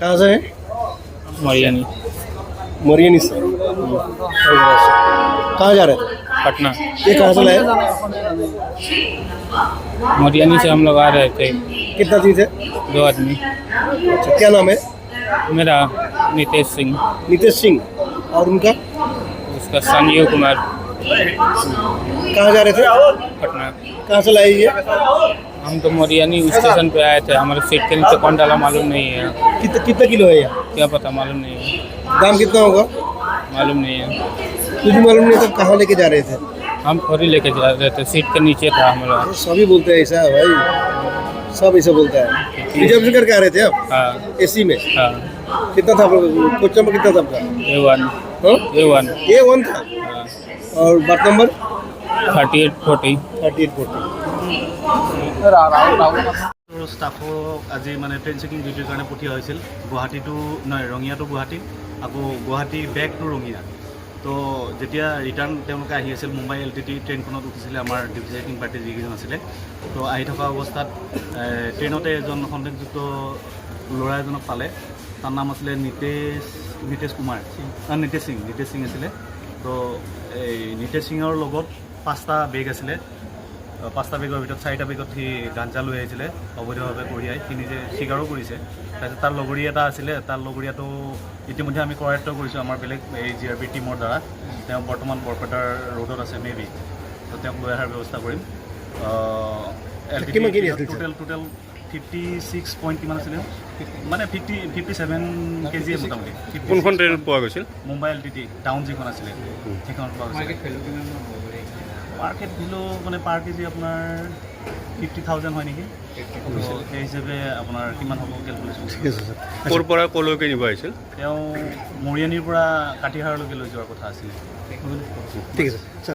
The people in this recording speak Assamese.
कहाँ से है? मरियानी मरियनी से। कहाँ जा रहे थे? पटना। ये कहाँ से लाए? मरियानी से हम लोग आ रहे थे, कितना दिन से? 2 आदमी। अच्छा, क्या नाम है? मेरा नितेश सिंह, नितेश सिंह। और उनका? उसका संजीव कुमार। कहाँ जा रहे थे? पटना। कहाँ से लाए ये? हम तो मरियानी स्टेशन पे आए थे, हमारे सीट के नीचे कौन डाला मालूम नहीं है। कितना किलो है यहाँ? क्या पता, मालूम नहीं है। दाम कितना होगा? मालूम नहीं है। कुछ भी मालूम नहीं, तो कहाँ लेके जा रहे थे? हम खोरी लेके जा रहे थे, सीट के नीचे था हमारा। सभी बोलते हैं ऐसा भाई, सब ऐसा बोलता है। रिजर्वेशन करके आ रहे थे आप? हाँ एसी में? हाँ। कितना था कोच नंबर कितना था आपका? A1 हाँ? A1 A1 था। हाँ। और बात नंबर? 3840। 3840। ষ্টাফক আজি মানে ট্ৰেইন চেকিং ডিউটিৰ কাৰণে পঠিওৱা হৈছিল। গুৱাহাটী টু নহয়, ৰঙিয়া টু গুৱাহাটী, আকৌ গুৱাহাটী বেক টু ৰঙিয়া। তো যেতিয়া ৰিটাৰ্ণ তেওঁলোকে আহি আছিল, মুম্বাই LTT ট্ৰেইনখনত উঠিছিলে আমাৰ ডিউটি চেকিং পাৰ্টি যিকেইজন আছিলে। তো আহি থকা অৱস্থাত ট্ৰেইনতে এজন সন্দেহযুক্ত ল'ৰা এজনক পালে। তাৰ নাম আছিলে নিতেশ কুমাৰ, নিতেশ সিং আছিলে। তো এই নিতেশ সিঙৰ লগত 5টা বেগ আছিলে। 5টা বেগৰ ভিতৰত 4টা বেগত সি গাঞ্জা লৈ আহিছিলে অবৈধভাৱে কঢ়িয়াই। সি নিজে স্বীকাৰো কৰিছে। তাৰপিছত তাৰ লগৰী এটা আছিলে, তাৰ লগৰীয়াটো ইতিমধ্যে আমি কৰায়ত্ব কৰিছোঁ আমাৰ বেলেগ এই GRB টীমৰ দ্বাৰা। তেওঁ বৰ্তমান বৰপেটাৰ ৰোডত আছে মেবি, তো তেওঁক লৈ অহাৰ ব্যৱস্থা কৰিম। টোটেল 56 পইণ্ট কিমান আছিলে, মানে 57 কেজিয়ে মোটামুটি। কোনখন ট্ৰেইনত পোৱা গৈছিল? মুম্বাই LTT টাউন যিখন আছিলে সেইখনত পোৱা গৈছিল। মাৰ্কেট ভেলু মানে পাৰ কেজি আপোনাৰ 50,000 হয় নেকি? সেই হিচাপে আপোনাৰ কিমান হ'ব কেলকুলেশ্যন। ক'ৰ পৰা ক'লৈকে নিব আহিছিল? তেওঁ মৰিয়ানীৰ পৰা কাটিহাৰলৈকে লৈ যোৱাৰ কথা আছিলে। ঠিক আছে।